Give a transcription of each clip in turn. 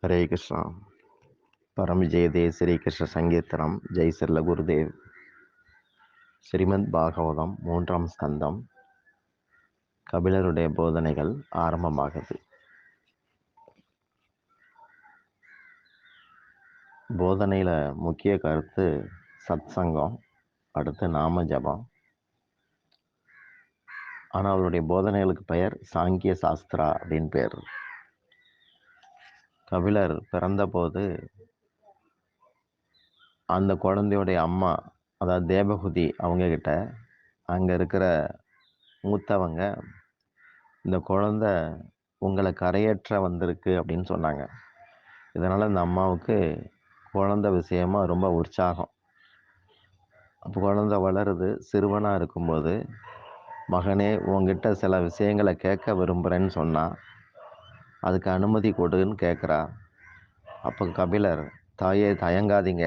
ஹரே கிருஷ்ணா. பரமஜெயதே ஸ்ரீகிருஷ்ண சங்கீர்த்தனம். ஜெய் சிர்ல குருதேவ். ஸ்ரீமத் பாகவதம் 3ஆம் ஸ்கந்தம். கபிலருடைய போதனைகள் ஆரம்பமாகுது. போதனையில முக்கிய கருத்து சத் சங்கம், அடுத்து நாம ஜபம். ஆனால் அவருடைய போதனைகளுக்கு பெயர் சாங்கிய சாஸ்திரா அப்படின்னு பேர். கபிலர் பிறந்தபோது அந்த குழந்தையுடைய அம்மா, அதாவது தேவகுதி, அவங்க கிட்ட அங்கே இருக்கிற மூத்தவங்க, இந்த குழந்தை உங்களை கரையேற்ற வந்திருக்கு அப்படின்னு சொன்னாங்க. இதனால் இந்த அம்மாவுக்கு குழந்தை விஷயமா ரொம்ப உற்சாகம். அப்போ குழந்தை வளருது. சிறுவனாக இருக்கும்போது, மகனே உங்ககிட்ட சில விஷயங்களை கேட்க விரும்புகிறேன்னு சொன்னால் அதுக்கு அனுமதி கொடுன்னு கேட்குறா. அப்போ கபிலர், தாயே தயங்காதீங்க,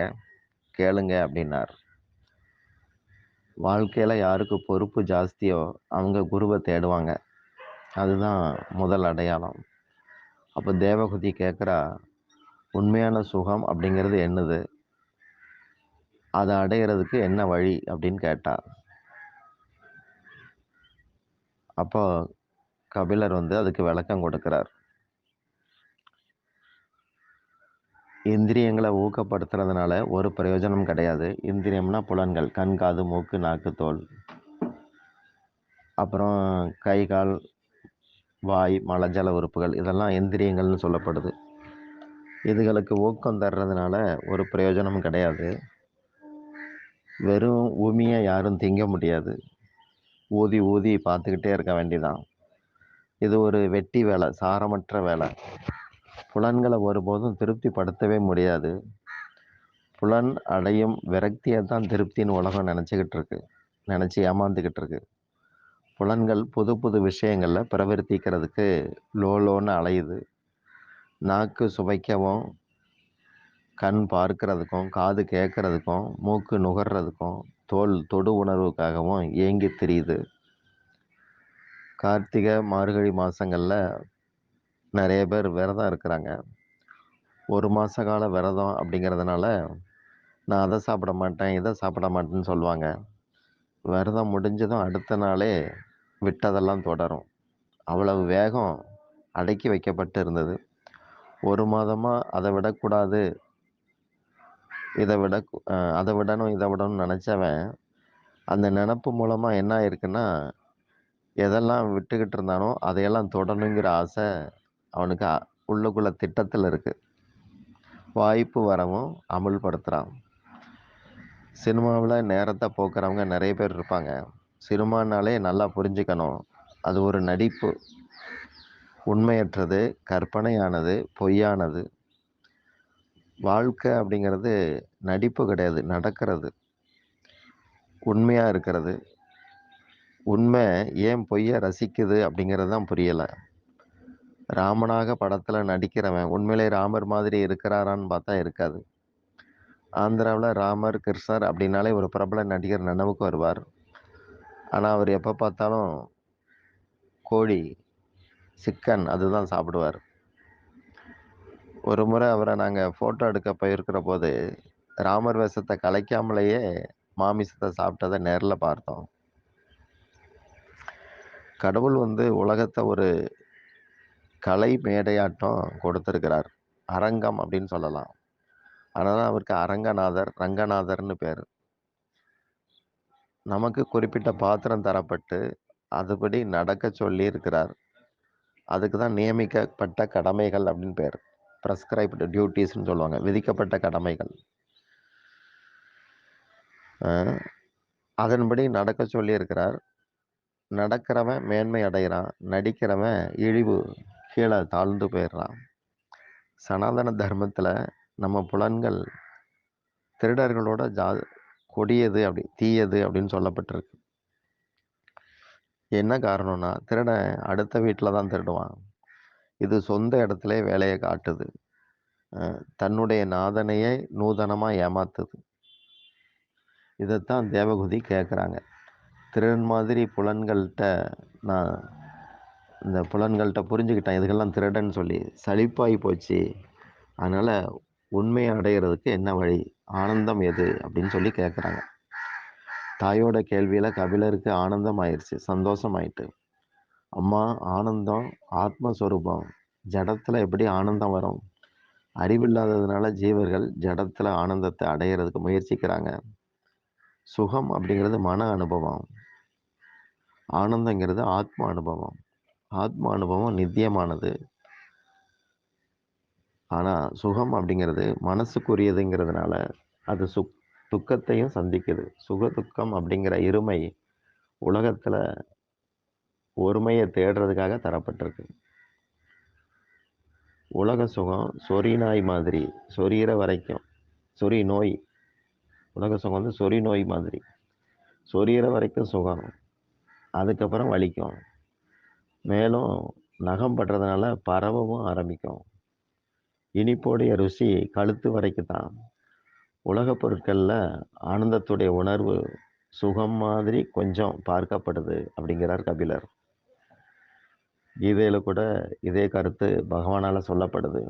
கேளுங்க அப்படின்னார். வாழ்க்கையில் யாருக்கு பொறுப்பு ஜாஸ்தியோ அவங்க குருவை தேடுவாங்க. அதுதான் முதல் அடையாளம். அப்போ தேவகுதி கேட்குறா, உண்மையான சுகம் அப்படிங்கிறது என்னது, அதை அடையிறதுக்கு என்ன வழி அப்படின்னு கேட்டார். அப்போ கபிலர் அதுக்கு விளக்கம் கொடுக்கிறார். இந்திரியங்களை ஊக்கப்படுத்துறதுனால ஒரு பிரயோஜனம் கிடையாது. இந்திரியம்னா புலன்கள், கண், காது, மூக்கு, நாக்கு, தோல், அப்புறம் கை, கால், வாய், மலஜல உறுப்புகள், இதெல்லாம் இந்திரியங்கள்னு சொல்லப்படுது. இதுகளுக்கு ஊக்கம் தர்றதுனால ஒரு பிரயோஜனம் கிடையாது. வெறும் பூமியை யாரும் திங்க முடியாது. ஊதி ஊதி பார்த்துக்கிட்டே இருக்க வேண்டிதான். இது ஒரு வெட்டி வேலை, சாரமற்ற வேலை. புலன்களை ஒருபோதும் திருப்திப்படுத்தவே முடியாது. புலன் அடையும் விரக்தியை தான் திருப்தின்னு உலகம் நினச்சி ஏமாந்துக்கிட்டு இருக்கு. புலன்கள் புது புது விஷயங்களில் பிரவர்த்திக்கிறதுக்கு லோன்னு அலையுது. நாக்கு சுவைக்கவும், கண் பார்க்கறதுக்கும், காது கேட்கறதுக்கும், மூக்கு நுகர்றதுக்கும், தோல் தொடு உணர்வுக்காகவும் ஏங்கி திரியுது. கார்த்திகை மார்கழி மாதங்களில் நிறைய பேர் விரதம் இருக்கிறாங்க. ஒரு மாத கால விரதம் அப்படிங்கிறதுனால நான் அதை சாப்பிட மாட்டேன், இதை சாப்பிட மாட்டேன்னு சொல்லுவாங்க. விரதம் முடிஞ்சதும் அடுத்த நாளே விட்டதெல்லாம் தொடரும். அவ்வளவு வேகம் அடக்கி வைக்கப்பட்டு இருந்தது. ஒரு மாதமாக அதை விடக்கூடாது, அதை விடணும், இதை விடணும்னு நினச்சவன் அந்த நினப்பு மூலமாக என்ன ஆயிருக்குன்னா, எதெல்லாம் விட்டுக்கிட்டு இருந்தானோ அதையெல்லாம் தொடணுங்கிற ஆசை அவனுக்கு உள்ளுக்குள்ள திட்டத்தில் இருக்குது. வாய்ப்பு வரவும் அமுல்படுத்துகிறான். சினிமாவில் நேரத்தை போக்குறவங்க நிறைய பேர் இருப்பாங்க. சினிமானாலே நல்லா புரிஞ்சுக்கணும், அது ஒரு நடிப்பு. உண்மையற்றது, கற்பனையானது, பொய்யானது. வாழ்க்கை அப்படிங்கிறது நடிப்பு கிடையாது, நடக்கிறது, உண்மையாக இருக்கிறது. உண்மை ஏன் பொய்யை ரசிக்குது அப்படிங்கிறது தான் புரியலை. ராமனாக படத்தில் நடிக்கிறவன் உண்மையிலே ராமர் மாதிரி இருக்கிறாரான்னு பார்த்தா இருக்காது. ஆந்திராவில் ராமர், கிருஷ்ணர் அப்படின்னாலே ஒரு பிரபல நடிகர் நினைவுக்கு வருவார். ஆனால் அவர் எப்போ பார்த்தாலும் கோழி, சிக்கன் அதுதான் சாப்பிடுவார். ஒரு முறை அவரை நாங்கள் ஃபோட்டோ எடுக்க போயிருக்கிற போது ராமர் வேஷத்தை கலைக்காமலேயே மாமிசத்தை சாப்பிட்டதை நேரில் பார்த்தோம். கடவுள் உலகத்தை ஒரு கலை மேடையாட்டம் கொடுத்துருக்கிறார். அரங்கம் அப்படின்னு சொல்லலாம். அதனால அவருக்கு அரங்கநாதர், ரங்கநாதர்னு பேர். நமக்கு குறிப்பிட்ட பாத்திரம் தரப்பட்டு அதுபடி நடக்க சொல்லி இருக்கிறார். அதுக்கு தான் நியமிக்கப்பட்ட கடமைகள் அப்படின்னு பேர். ப்ரெஸ்கிரைப்டு டியூட்டிஸ்ன்னு சொல்லுவாங்க, விதிக்கப்பட்ட கடமைகள். அதன்படி நடக்க சொல்லி இருக்கிறார். நடக்கிறவன் மேன்மை அடைகிறான், நடிக்கிறவன் இழிவு, கீழே தாழ்ந்து போயிடுறான். சனாதன தர்மத்தில் நம்ம புலன்கள் திருடர்களோட கொடியது, அப்படி தீயது அப்படின்னு சொல்லப்பட்டிருக்கு. என்ன காரணம்னா, திருடன் அடுத்த வீட்டில் தான் திருடுவான். இது சொந்த இடத்துல வேலையை காட்டுது. தன்னுடைய நாதனையே நூதனமாக ஏமாத்துது. இதைத்தான் தேவகுதி கேட்குறாங்க. திருடன் மாதிரி புலன்கள்கிட்ட நான் இந்த புலன்கள்கிட்ட புரிஞ்சுக்கிட்டேன், இதுக்கெல்லாம் திருடன் சொல்லி சலிப்பாகி போச்சு. அதனால உண்மையை அடையிறதுக்கு என்ன வழி? ஆனந்தம் எது? அப்படின்னு சொல்லி கேட்குறாங்க. தாயோட கேள்வியில கபிலருக்கு ஆனந்தம் ஆயிடுச்சு, சந்தோஷம் ஆயிட்டு. அம்மா, ஆனந்தம் ஆத்மஸ்வரூபம். ஜடத்துல எப்படி ஆனந்தம் வரும்? அறிவில்லாததுனால ஜீவர்கள் ஜடத்துல ஆனந்தத்தை அடையிறதுக்கு முயற்சிக்கிறாங்க. சுகம் அப்படிங்கிறது மன அனுபவம். ஆனந்தங்கிறது ஆத்ம அனுபவம். ஆத்ம அனுபவம் நித்தியமானது. ஆனா சுகம் அப்படிங்கிறது மனசுக்குரியதுங்கிறதுனால அது துக்கத்தையும் சந்திக்குது. சுக துக்கம் அப்படிங்கிற இருமை உலகத்துல ஒருமையை தேடுறதுக்காக தரப்பட்டிருக்கு. உலக சுகம் சொறி நாய் மாதிரி, சொரியிற வரைக்கும். சொறி நோய். உலக சுகம் வந்து சொறி நோய் மாதிரி. சொரியிற வரைக்கும் சுகம், அதுக்கப்புறம் வலிக்கும். மேலும் நகம் படுறதுனால பரவவும் ஆரம்பிக்கும். இனிப்போடைய ருசி கழுத்து வரைக்கும் தான். உலகப் பொருட்கள்ல ஆனந்தத்துடைய உணர்வு சுகம் மாதிரி கொஞ்சம் பார்க்கப்படுது அப்படிங்கிறார் கபிலர். கீதையில கூட இதே கருத்து பகவானால சொல்லப்படுது.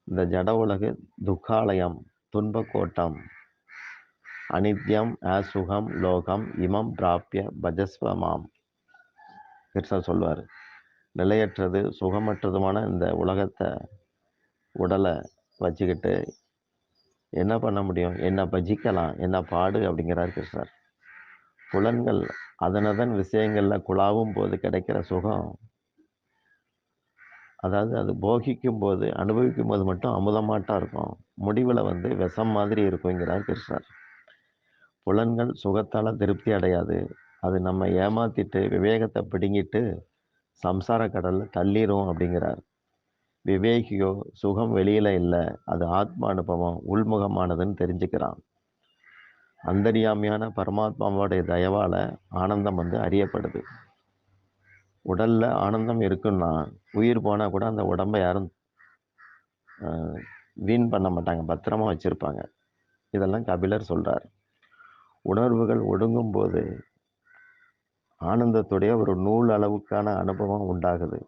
இந்த ஜட உலகு துக்காலயம், துன்பக் கோட்டம், அனித்யம் அசுகம் லோகம் இமம் பிராப்ய பஜஸ்வ மாம். கிருஷ்ணர் சொல்வார், நிலையற்றது சுகமற்றதுமான இந்த உலகத்தை, உடலை வச்சுக்கிட்டு என்ன பண்ண முடியும்? என்ன பஜிக்கலாம், என்ன பாடு அப்படிங்கிறார் கிருஷ்ணர். புலன்கள் அதனதன் விஷயங்கள்ல குழாவும் போது கிடைக்கிற சுகம், அதாவது அது போகிக்கும் போது, அனுபவிக்கும் போது மட்டும் அமுதமாட்டா இருக்கும். முடிவில் வந்து விஷம் மாதிரி இருக்குங்கிறார் கிருஷ்ணர். புலன்கள் சுகத்தால திருப்தி அடையாது. அது நம்ம ஏமாத்திட்டு விவேகத்தை பிடுங்கிட்டு சம்சார கடல்ல தள்ளிரும் அப்படிங்கிறார். விவேகியோ சுகம் வெளியில இல்லை, அது ஆத்ம அனுபவம் உள்முகமானதுன்னு தெரிஞ்சுக்கிறான். அந்தரியாமியான பரமாத்மாவோடைய தயவால ஆனந்தம் வந்து அறியப்படுது. உடல்ல ஆனந்தம் இருக்குன்னா உயிர் போனா கூட அந்த உடம்பை யாரும் வீண் பண்ண மாட்டாங்க, பத்திரமா வச்சிருப்பாங்க. இதெல்லாம் கபிலர் சொல்றார். உணர்வுகள் ஒடுங்கும் போது ஆனந்தத்துடைய ஒரு நூல் அளவுக்கான அனுபவம் உண்டாகுது.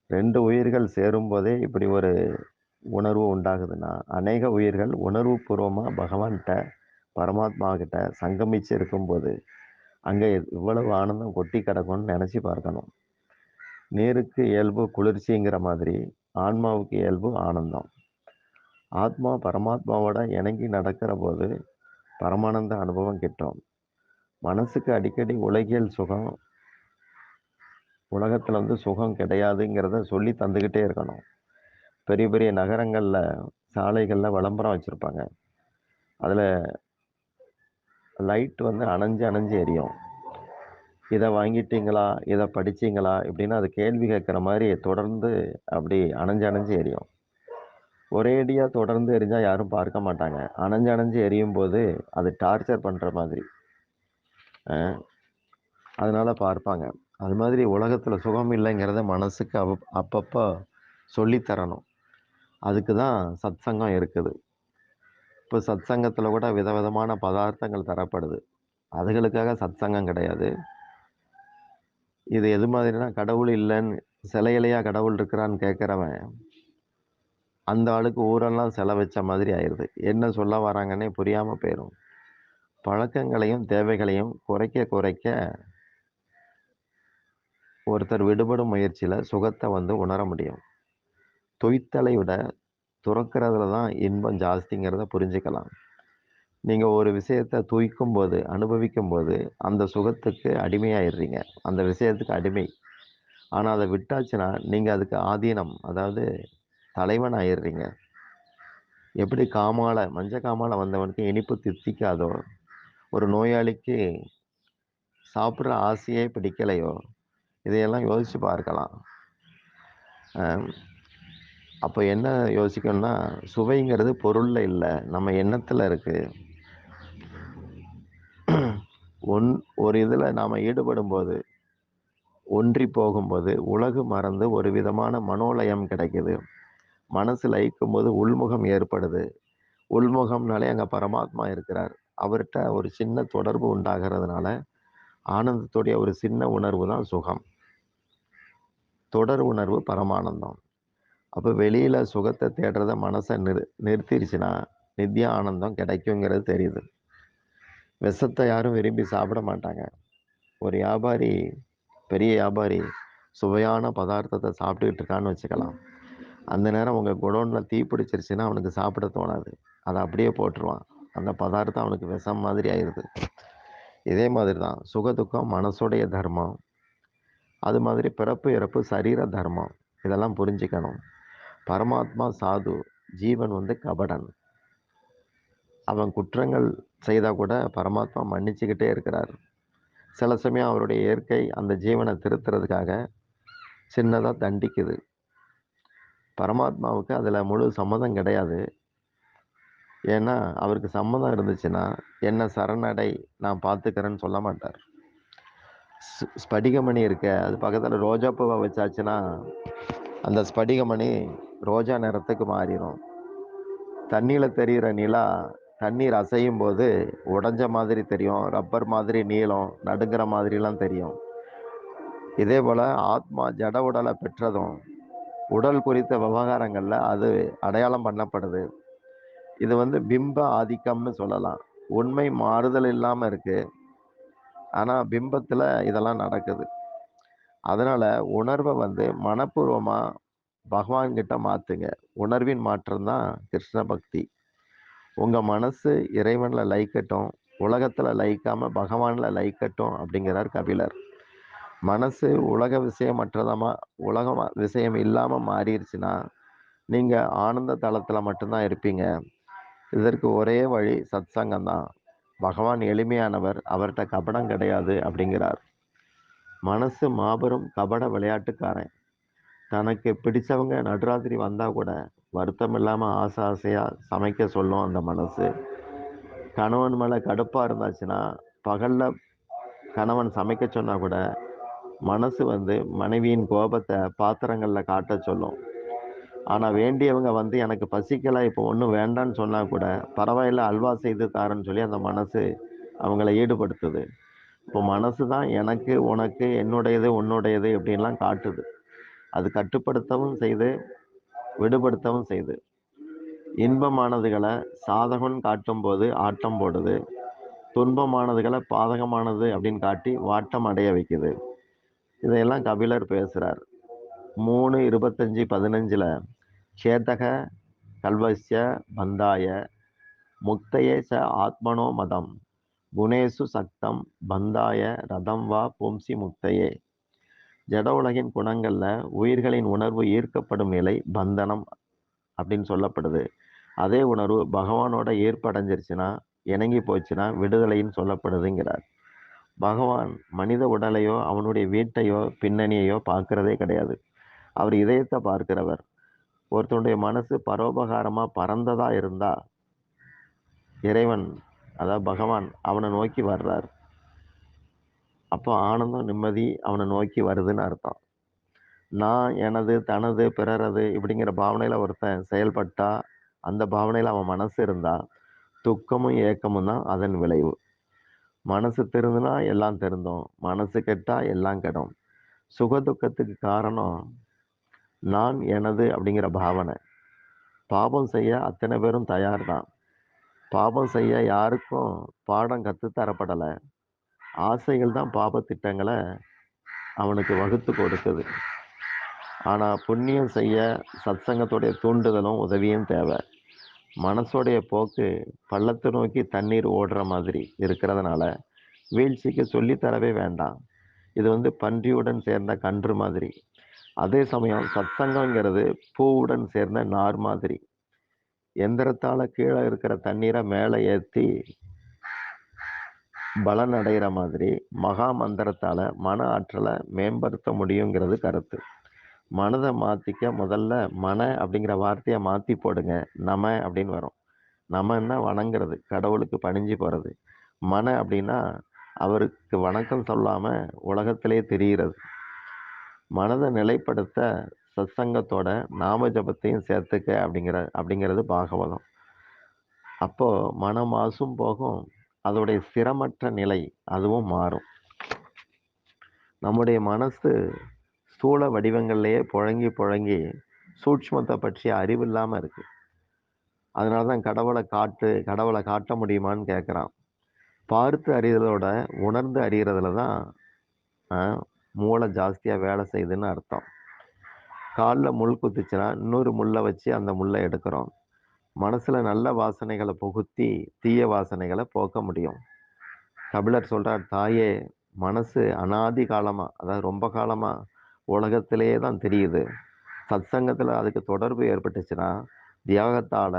ரெண்டு உயிர்கள் சேரும் போதே இப்படி ஒரு உணர்வு உண்டாகுதுன்னா அநேக உயிர்கள் உணர்வு பூர்வமா பகவான்கிட்ட பரமாத்மா கிட்ட சங்கமிச்சு இருக்கும்போது அங்கே இவ்வளவு ஆனந்தம் கொட்டி கிடக்கும்னு நினைச்சு பார்க்கணும். நீருக்கு இயல்பு குளிர்ச்சிங்கிற மாதிரி ஆன்மாவுக்கு இயல்பு ஆனந்தம். ஆத்மா பரமாத்மாவோட இணங்கி நடக்கிற போது பரமானந்த அனுபவம் கிட்டும். மனசுக்கு அடிக்கடி உலகியல் சுகம், உலகத்துல வந்து சுகம் கிடையாதுங்கிறத சொல்லி தந்துக்கிட்டே இருக்கணும். பெரிய பெரிய நகரங்கள்ல சாலைகள்ல விளம்பரம் வச்சிருப்பாங்க. அதுல லைட் வந்து அணைஞ்சு அணைஞ்சு எரியும். இதை வாங்கிட்டீங்களா, இதை படிச்சீங்களா இப்படின்னு அது கேள்வி கேட்குற மாதிரி தொடர்ந்து அப்படி அணைஞ்சு அணைஞ்சு எரியும். ஒரேடியா தொடர்ந்து எரிஞ்சா யாரும் பார்க்க மாட்டாங்க. அணைஞ்சு அணைஞ்சு எரியும் போது அது டார்ச்சர் பண்ற மாதிரி, அதனால பார்ப்பாங்க. அது மாதிரி உலகத்துல சுகம் இல்லைங்கிறத மனசுக்கு அப்பப்போ சொல்லித்தரணும். அதுக்கு தான் சத் சங்கம் இருக்குது. இப்போ சத் சங்கத்தில் கூட விதவிதமான பதார்த்தங்கள் தரப்படுது. அதுகளுக்காக சத் சங்கம் கிடையாது. இது எது மாதிரினா கடவுள் இல்லைன்னு சிலையிலையா கடவுள் இருக்கிறான்னு கேட்குறவன் அந்த ஆளுக்கு ஊரெல்லாம் செல வச்ச மாதிரி ஆயிடுது. என்ன சொல்ல வராங்கன்னே புரியாமல் போயிடும். பழக்கங்களையும் தேவைகளையும் குறைக்க குறைக்க ஒருத்தர் விடுபடும் முயற்சியில் சுகத்தை வந்து உணர முடியும். தொய்த்தலை விட துறக்கிறதுல தான் இன்பம் ஜாஸ்திங்கிறத புரிஞ்சுக்கலாம். நீங்கள் ஒரு விஷயத்தை தூய்க்கும் போது, அனுபவிக்கும் போது அந்த சுகத்துக்கு அடிமையாயிடுறீங்க. அந்த விஷயத்துக்கு அடிமை. ஆனால் அதை விட்டாச்சுன்னா நீங்கள் அதுக்கு ஆதீனம், அதாவது தலைவன் ஆயிடுறீங்க. எப்படி மஞ்ச காமால வந்தவனுக்கு இனிப்பு தித்திக்காதோ, ஒரு நோயாளிக்கு சாப்பிட்ற ஆசையே பிடிக்கலையோ, இதையெல்லாம் யோசிச்சு பார்க்கலாம். அப்போ என்ன யோசிக்கணும்னா, சுவைங்கிறது பொருள்ல இல்லை, நம்ம எண்ணத்தில் இருக்கு. ஒரு இதில் நாம் ஈடுபடும் போது, ஒன்றி போகும்போது உலகு மறந்து ஒரு விதமான மனோலயம் கிடைக்குது. மனசு லயிக்கும் போது உள்முகம் ஏற்படுது. உள்முகம்னாலே அங்கே பரமாத்மா இருக்கிறார். அவர்கிட்ட ஒரு சின்ன தொடர்பு உண்டாகிறதுனால ஆனந்தத்துடைய ஒரு சின்ன உணர்வு தான் சுகம். தொடர் உணர்வு பரமானந்தம். அப்போ வெளியில சுகத்தை தேடுறத மனசை நிறுத்திடுச்சுன்னா நித்திய ஆனந்தம் கிடைக்குங்கிறது தெரியுது. விஷத்தை யாரும் விரும்பி சாப்பிட மாட்டாங்க. ஒரு வியாபாரி, பெரிய வியாபாரி சுவையான பதார்த்தத்தை சாப்பிட்டுக்கிட்டு இருக்கான்னு வச்சுக்கலாம். அந்த நேரம் உங்கள் குடோனில் தீ பிடிச்சிருச்சுன்னா அவனுக்கு சாப்பிட தோணாது. அதை அப்படியே போட்டுருவான். அந்த பதார்த்தம் அவனுக்கு விஷம் மாதிரி ஆயிடுது. இதே மாதிரி தான் சுகதுக்கம் மனசுடைய தர்மம். அது மாதிரி பிறப்பு இறப்பு சரீர தர்மம். இதெல்லாம் புரிஞ்சுக்கணும். பரமாத்மா சாது, ஜீவன் கபடன். அவன் குற்றங்கள் செய்தால் கூட பரமாத்மா மன்னிச்சுக்கிட்டே இருக்கிறார். சில சமயம் அவருடைய இயற்கை அந்த ஜீவனை திருத்துறதுக்காக சின்னதாக தண்டிக்குது. பரமாத்மாவுக்கு அதில் முழு சம்மதம் கிடையாது. ஏன்னா அவருக்கு சம்மதம் இருந்துச்சுன்னா என்ன சரணடை, நான் பார்த்துக்கிறேன்னு சொல்ல மாட்டார். ஸ்படிகமணி இருக்க, அது பக்கத்தில் ரோஜா பூவை வச்சாச்சுன்னா அந்த ஸ்படிகமணி ரோஜா நிறத்துக்கு மாறிடும். தண்ணியில் தெரிகிற நிலா தண்ணீர் அசையும் போது உடஞ்ச மாதிரி தெரியும், ரப்பர் மாதிரி நீளம் நடுங்கிற மாதிரிலாம் தெரியும். இதே போல் ஆத்மா ஜட உடலை பெற்றதும் உடல் குறித்த விவகாரங்களில் அது அடையாளம் பண்ணப்படுது. இது பிம்ப ஆதிக்கம்னு சொல்லலாம். உண்மை மாறுதல் இல்லாமல் இருக்கு, ஆனால் பிம்பத்தில் இதெல்லாம் நடக்குது. அதனால் உணர்வை மனப்பூர்வமாக பகவான்கிட்ட மாற்றுங்க. உணர்வின் மாற்றம் தான் கிருஷ்ண பக்தி. உங்கள் மனசு இறைவனில் லயிக்கட்டும், உலகத்தில் லயிக்காமல் பகவானில் லயிக்கட்டும் அப்படிங்கிறார் கபிலர். மனசு உலக விஷயமற்றதமா, உலக விஷயம் இல்லாமல் மாறிடுச்சுன்னா நீங்கள் ஆனந்த தளத்தில் மட்டும்தான் இருப்பீங்க. இதற்கு ஒரே வழி சத்சங்கம் தான். பகவான் எளிமையானவர், அவர்கிட்ட கபடம் கிடையாது அப்படிங்கிறார். மனசு மாபெரும் கபட விளையாட்டுக்காரன். தனக்கு பிடிச்சவங்க நடுராத்திரி வந்தால் கூட வருத்தம் இல்லாமல் ஆசை ஆசையாக சமைக்க சொல்லும் அந்த மனசு. கணவன் மேலே கடுப்பாக இருந்தாச்சுன்னா பகலில் கணவன் சமைக்க சொன்னால் கூட மனசு மனைவியின் கோபத்தை பாத்திரங்களில் காட்ட சொல்லும். ஆனால் வேண்டியவங்க எனக்கு பசிக்கலை, இப்போ ஒன்றும் வேண்டான்னு சொன்னால் கூட பரவாயில்ல அல்வா செய்து தாரேன்னு சொல்லி அந்த மனசு அவங்கள ஈடுபடுத்துது. இப்போ மனசு தான் எனக்கு உனக்கு என்னுடையது உன்னுடையது இப்படின்லாம் காட்டுது. அது கட்டுப்படுத்தவும் செய்து விடுபடுத்தவும் செய்து. இன்பமானதுகளை சாதகம்னு காட்டும் போது ஆட்டம் போடுது, துன்பமானதுகளை பாதகமானது அப்படின்னு காட்டி வாட்டம் அடைய வைக்குது. இதையெல்லாம் கபிலர் பேசுகிறார். 3:25-15 சேதக கல்வஸ்ய பந்தாய முக்தயே ச ஆத்மனோ மதம் குணேசு சக்தம் பந்தாய ரதம் வா பும்சி முக்தையே. ஜட உலகின் குணங்கள்ல உயிர்களின் உணர்வு ஈர்க்கப்படும் நிலை பந்தனம் அப்படின்னு சொல்லப்படுது. அதே உணர்வு பகவானோட ஈர்ப்படைஞ்சிருச்சுன்னா, இணங்கி போச்சுன்னா விடுதலைன்னு சொல்லப்படுதுங்கிறார். பகவான் மனித உடலையோ அவனுடைய வீட்டையோ பின்னணியையோ பார்க்கறதே கிடையாது. அவர் இதயத்தை பார்க்கிறவர். ஒருத்தனுடைய மனசு பரோபகாரமாக பறந்ததா இருந்தா இறைவன், அதாவது பகவான் அவனை நோக்கி வர்றார். அப்போ ஆனந்தம் நிம்மதி அவனை நோக்கி வருதுன்னு அர்த்தம். நான் எனது தனது பிறரது இப்படிங்கிற பாவனையில் ஒருத்தன் செயல்பட்டா, அந்த பாவனையில் அவன் மனசு இருந்தா துக்கமும் ஏக்கமும் தான் அதன் விளைவு. மனசு திருந்துனா எல்லாம் திருந்தும், மனசு கெட்டா எல்லாம் கெடும். சுகதுக்கத்துக்கு காரணம் நான் எனது அப்படிங்கிற பாவனை. பாபம் செய்ய அத்தனை பேரும் தயார் தான். பாபம் செய்ய யாருக்கும் பாடம் கற்றுத்தரப்படலை. ஆசைகள் தான் பாபத்திட்டங்களை அவனுக்கு வகுத்து கொடுக்குது. ஆனால் புண்ணியம் செய்ய சத்சங்கத்துடைய தூண்டுதலும் உதவியும் தேவை. மனசோடைய போக்கு பள்ளத்தை நோக்கி தண்ணீர் ஓடுற மாதிரி இருக்கிறதுனால வீழ்ச்சிக்கு சொல்லித்தரவே வேண்டாம். இது பன்றியுடன் சேர்ந்த கன்று மாதிரி. அதே சமயம் சத்சங்கங்கிறது பூவுடன் சேர்ந்த நார் மாதிரி. எந்திரத்தால் கீழே இருக்கிற தண்ணீரை மேலே ஏற்றி பலன் அடைகிற மாதிரி மகா மந்திரத்தால் மன ஆற்றலை மேம்படுத்த முடியுங்கிறது கருத்து. மனதை மாற்றிக்க முதல்ல மன அப்படிங்கிற வார்த்தையை மாற்றி போடுங்க. நம அப்படின்னு வரும். நமன்னா வணங்குறது, கடவுளுக்கு பணிஞ்சு போகிறது. மன அப்படின்னா அவருக்கு வணக்கம் சொல்லாமல் உலகத்திலே தெரிகிறது. மனதை நிலைப்படுத்த சத்சங்கத்தோட நாம ஜபத்தையும் சேர்த்துக்க அப்படிங்கிறது பாகவதம். அப்போ மன மாசும் போகும், அதோடைய ஸ்திரமற்ற நிலை அதுவும் மாறும். நம்முடைய மனசு ஸ்தூல வடிவங்கள்லேயே புழங்கி சூட்சுமத்தை பற்றிய அறிவு இல்லாம இருக்கு. அதனால தான் கடவுளை காட்ட முடியுமான்னு கேட்குறான். பார்த்து அறியறதோட உணர்ந்து அறியறதுல தான் அ மூளை ஜாஸ்தியா வேலை செய்யுதுன்னு அர்த்தம். கால்ல முள் குத்துச்சுன்னா, இன்னொரு முள்ள வச்சு அந்த முள்ள எடுக்கிறோம். மனசுல நல்ல வாசனைகள புகுத்தி, தீய வாசனைகள போக்க முடியும். கபிலர் சொல்றார், "தாயே, மனசு அனாதி காலமா, அதாவது ரொம்ப காலமா உலகத்திலேயே தான் திரியுது. சத்சங்கத்துல அதுக்கு தொடர்பு ஏற்பட்டுச்சுன்னா, தியாகத்தால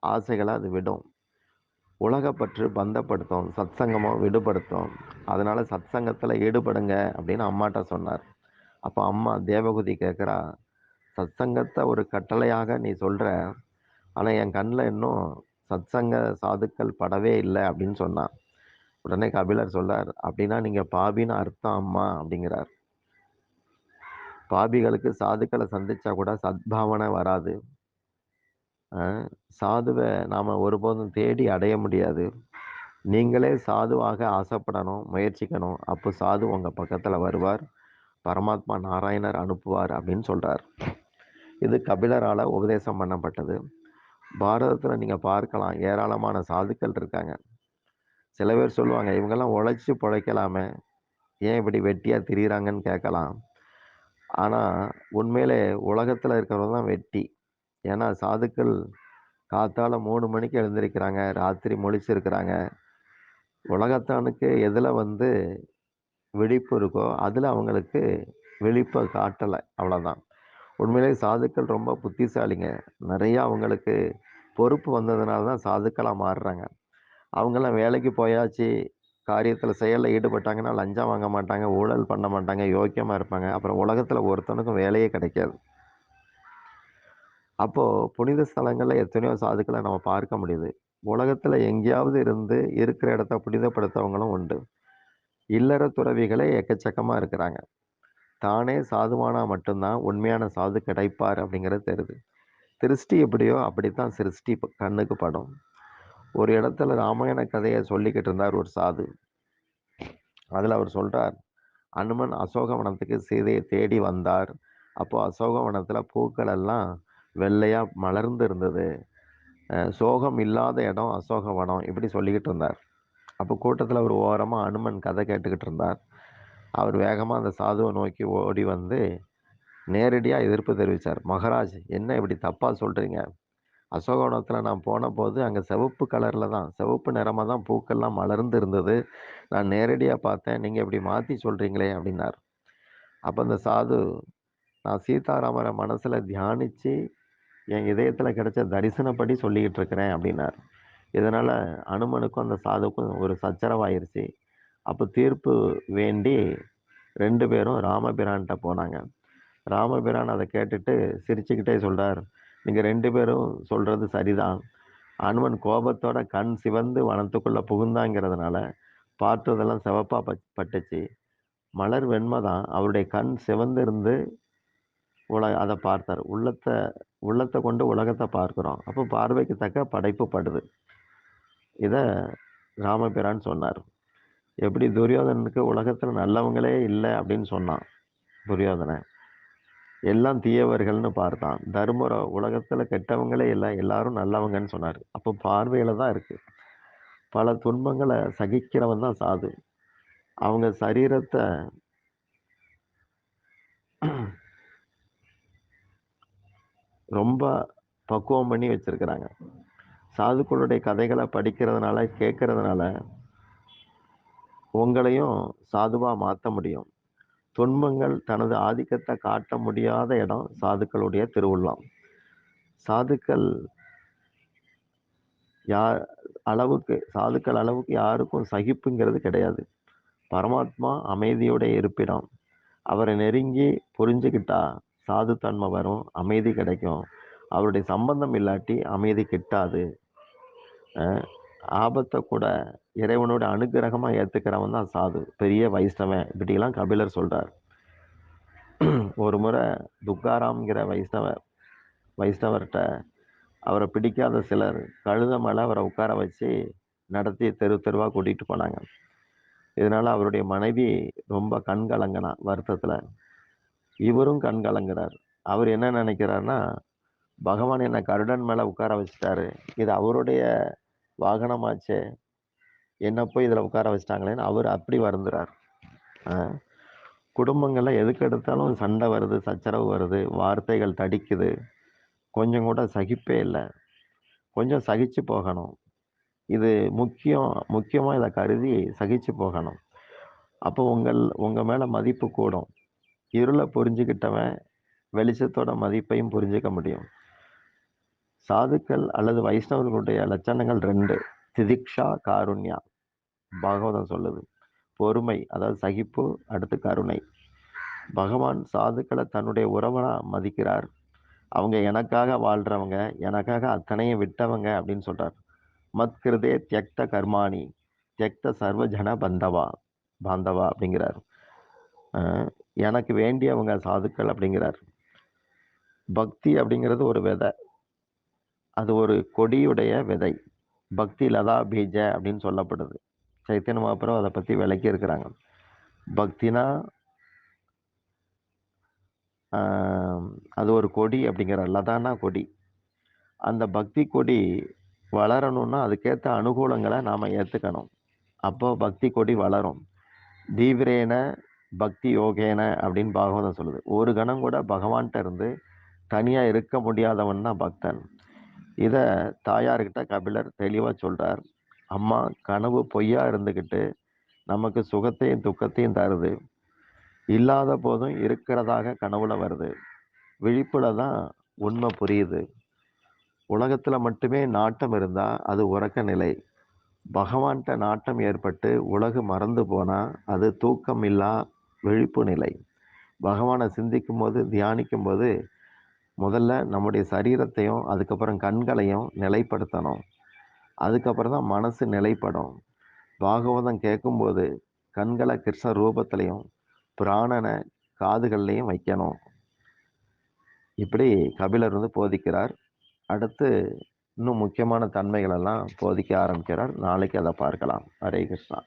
ஆசைகள அது விடும். உலகப்பற்று பந்தப்படுத்தும். சத்சங்கமோ விடுபடுத்தும். அதனால சத்சங்கத்துல ஈடுபடுங்க" அப்படின்னு அம்மாட்ட சொன்னார். அப்ப அம்மா தேவகூதி கேட்கிறா, "சத்சங்கத்த ஒரு கட்டளையாக நீ சொல்ற. ஆனா என் கண்ல இன்னும் சத்சங்க சாதுக்கள் படவே இல்ல" அப்படின்னு சொன்னா. உடனே கபிலர் சொல்றார், "அப்படின்னா நீங்க பாபின்னு அர்த்தம் அம்மா" அப்படிங்கிறார். பாபிகளுக்கு சாதுக்கள சந்திச்சா கூட சத்பாவனை வராது. அ சாதுவ நாம ஒருபோதும் தேடி அடைய முடியாது. நீங்களே சாதுவாக ஆசைப்படணும், முயற்சிக்கணும். அப்போ சாது உங்க பக்கத்துல வருவார். பரமாத்மா நாராயணர் அனுப்புவார் அப்படின்னு சொல்றார். இது கபிலரால உபதேசம் பண்ணப்பட்டது. பாரதத்துல நீங்க பார்க்கலாம், ஏராளமான சாதுக்கள் இருக்காங்க. சில பேர் சொல்லுவாங்க, இவங்கெல்லாம் உழைச்சு பொழைக்கலாமே, ஏன் இப்படி வெட்டியா திரியிறாங்கன்னு கேட்கலாம். ஆனா உண்மையிலே உலகத்துல இருக்கிறவங்க தான் வெட்டி. ஏன்னா சாதுக்கள் காத்தால 3 மணிக்கு எழுந்திருக்கிறாங்க, ராத்திரி முழிச்சிருக்கிறாங்க. உலகத்தானுக்கு எதுல விழிப்பு இருக்கோ, அதுல அவங்களுக்கு விழிப்ப காட்டல. அவ்வளோதான். உண்மையிலேயே சாதுக்கள் ரொம்ப புத்திசாலிங்க. நெறைய அவங்களுக்கு பொறுப்பு வந்ததுனால தான் சாதுக்களா மாறுறாங்க. அவங்கலாம் வேலைக்கு போயாச்சு, காரியத்துல செயல்ல ஈடுபட்டாங்கன்னா, லஞ்சம் வாங்க மாட்டாங்க, ஊழல் பண்ண மாட்டாங்க, யோக்கியமா இருப்பாங்க. அப்புறம் உலகத்துல ஒருத்தனுக்கும் வேலையே கிடைக்காது. அப்போ புனித ஸ்தலங்கள்ல எத்தனையோ சாதுக்கள நம்ம பார்க்க முடியுது. உலகத்துல எங்கேயாவது இருந்து இருக்கிற இடத்த புனிதப்படுத்தவங்களும் உண்டு. இல்லற துறவிகளே எக்கச்சக்கமா இருக்கிறாங்க. தானே சாதுவானா மட்டும் தான் உண்மையான சாது கிடைப்பார் அப்படிங்கிறது தெரியுது. திருஷ்டி எப்படியோ அப்படித்தான் சிருஷ்டி கண்ணுக்கு படும். ஒரு இடத்துல ராமாயண கதைய சொல்லிக்கிட்டு இருந்தார் ஒரு சாது. அதுல அவர் சொல்றார், அனுமன் அசோகவனத்துக்கு சீதையை தேடி வந்தார். அப்போ அசோகவனத்துல பூக்கள் எல்லாம் வெள்ளையா மலர்ந்து இருந்தது. சோகம் இல்லாத இடம் அசோகவனம் இப்படி சொல்லிக்கிட்டு இருந்தார். அப்போ கூட்டத்துல ஒரு ஓரமா அனுமன் கதை கேட்டுக்கிட்டு இருந்தார். அவர் வேகமா அந்த சாதுவை நோக்கி ஓடி நேரடியா எதிர்ப்பு தெரிவிச்சார். மகாராஜ், என்ன இப்படி தப்பா சொல்றீங்க? அசோகவனத்துல நான் போனபோது அங்க சிவப்பு கலர்ல தான், சிவப்பு நிறமா தான் பூக்கள்லாம் மலர்ந்து இருந்தது. நான் நேரடியா பார்த்தேன். நீங்க இப்படி மாத்தி சொல்றீங்களே அப்படின்னார். அப்ப அந்த சாது, நான் சீதாராமரை மனசுல தியானிச்சு என் இதயத்துல கிடைச்ச தரிசனப்படி சொல்லிக்கிட்டு இருக்கிறேன் அப்படின்னார். இதனால அனுமனுக்கும் அந்த சாதுக்கும் ஒரு சச்சரவாயிருச்சு. அப்ப தீர்ப்பு வேண்டி 2 பேரும் ராமபிரான்ட்ட போனாங்க. ராமபிரான் அத கேட்டுட்டு சிரிச்சுக்கிட்டே சொல்றார், "நீங்க 2 பேரும் சொல்றது சரிதான். அனுமன் கோபத்தோட கண் சிவந்து வனத்துக்குள்ள புகுந்தாங்கிறதுனால பார்த்ததெல்லாம் சிவப்பா பட்டுச்சு. மலர் வெண்மை தான். அவருடைய கண் சிவந்து இருந்து அத பார்த்தார். உள்ளத்த கொண்டு உலகத்த பார்க்கிறோம். அப்போ பார்வைக்கு தக்க படைப்பு படுது." இத ராமபிரான் சொன்னார். எப்படி துரியோதனனுக்கு உலகத்துல நல்லவங்களே இல்ல அப்படின்னு சொன்னான் துரியோதனன். எல்லாம் தீயவர்கள்னு பார்த்தான். தர்மரோ உலகத்துல கெட்டவங்களே இல்ல, எல்லாரும் நல்லவங்கன்னு சொன்னாரு. அப்போ பார்வையில தான் இருக்கு. பல துன்பங்கள சகிக்கிறவன் தான் சாது. அவங்க சரீரத்த ரொம்ப பக்குவம் பண்ணி வச்சிருக்கிறாங்க. சாதுக்களுடைய கதைகள படிக்கிறதுனால, கேட்கறதுனால உங்களையும் சாதுவா மாத்த முடியும். துன்பங்கள் தனது ஆதிக்கத்த காட்ட முடியாத இடம் சாதுக்களுடைய திருவுள்ளம். சாதுக்கள் யா சாதுக்கள் அளவுக்கு யாருக்கும் சகிப்புங்கிறது கிடையாது. பரமாத்மா அமைதியுடைய இருப்பிடம். அவரை நெருங்கி புரிஞ்சுக்கிட்டா சாதுத்தன்மை வரும், அமைதி கிடைக்கும். அவருடைய சம்பந்தம் இல்லாட்டி அமைதி கிட்டாது. அ ஆபத்த கூட இறைவனோட அனுக்கிரகமா ஏத்துக்கிறவன் தான் சாது. பெரிய வைஷ்ணவன். இப்படிலாம் கபிலர் சொல்றார். ஒரு முறை துக்காராம்ங்கிற வைஷ்ணவர்ட்ட அவர பிடிக்காத சிலர் கழுத மேல அவர உட்கார வச்சு நடத்தி தெருவா கூட்டிட்டு போனாங்க. இதனால அவருடைய மனைவி ரொம்ப கண் கலங்கினா வருத்தத்துல. இவரும் கண் கலங்குறார். அவர் என்ன நினைக்கிறாருன்னா, பகவான் என்ன கருடன் மேல உட்கார வச்சுட்டாரு. இது அவருடைய வாகனமாச்சே. என்ன போய் இதுல உட்கார வச்சுட்டாங்களேன்னு அவர் அப்படி வருந்துறார். அ குடும்பங்கள்ல எதுக்கு எடுத்தாலும் சண்டை வருது, சச்சரவு வருது, வார்த்தைகள் தடிக்குது. கொஞ்சம் கூட சகிப்பே இல்ல. கொஞ்சம் சகிச்சு போகணும். இது முக்கியமா இத கருதி சகிச்சு போகணும். அப்போ உங்க மேல மதிப்பு கூடும். இருள புரிஞ்சுக்கிட்டவன் வெளிச்சத்தோட மதிப்பையும் புரிஞ்சுக்க முடியும். சாதுக்கள் அல்லது வைஷ்ணவர்களுடைய லட்சணங்கள் 2. திதிக்ஷா, காருண்யா. பாகவதம் சொல்லுது. பொறுமை, அதாவது சகிப்பு, அடுத்து கருணை. பகவான் சாதுக்களை தன்னுடைய உறவனா மதிக்கிறார். அவங்க எனக்காக வாழ்றவங்க, எனக்காக அத்தனையும் விட்டவங்க அப்படின்னு சொல்றார். மத்கிருதே தியக்த கர்மாணி தியக்த சர்வ ஜன பாந்தவா அப்படிங்கிறார். எனக்கு வேண்டியவங்க சாதுக்கள் அப்படிங்கிறார். பக்தி அப்படிங்கிறது ஒரு விதை. அது ஒரு கொடியுடைய விதை. பக்தி லதா பீஜ அப்படின்னு சொல்லப்படுது. சைத்தன்ய மகாபிரபு அதை பத்தி விளக்கி இருக்கிறாங்க. பக்தினா அது ஒரு கொடி அப்படிங்கிறார். லதானா கொடி. அந்த பக்தி கொடி வளரணும்னா அதுக்கேற்ற அனுகூலங்களை நாம ஏத்துக்கணும். அப்போ பக்தி கொடி வளரும். தீவிரேன பக்தி யோகேன அப்படின்னு பாகவதம் சொல்லுது. ஒரு கணம் கூட பகவான்கிட்ட இருந்து தனியா இருக்க முடியாதவன் தான் பக்தன். இத தாயார்கிட்ட கபிலர் தெளிவா சொல்றார். அம்மா, கனவு பொய்யா இருந்துகிட்டு நமக்கு சுகத்தையும் துக்கத்தையும் தருது. இல்லாத போதும் இருக்கிறதாக கனவுல வருது. விழிப்புல தான் உண்மை புரியுது. உலகத்துல மட்டுமே நாட்டம் இருந்தா அது உறக்க நிலை. பகவான்கிட்ட நாட்டம் ஏற்பட்டு உலகு மறந்து போனா அது தூக்கம் இல்லா விழிப்பு நிலை. பகவானை சிந்திக்கும் போது, தியானிக்கும் போது முதல்ல நம்முடைய சரீரத்தையும் அதுக்கப்புறம் கண்களையும் நிலைப்படுத்தணும். அதுக்கப்புறம் தான் மனசு நிலைப்படும். பாகவதம் கேட்கும்போது கண்களை கிருஷ்ண ரூபத்திலையும் பிராணனை காதுகள்லையும் வைக்கணும். இப்படி கபிலர் போதிக்கிறார். அடுத்து இன்னும் முக்கியமான தன்மைகள் எல்லாம் போதிக்க ஆரம்பிக்கிறார். நாளைக்கு அதை பார்க்கலாம். ஹரே கிருஷ்ணா.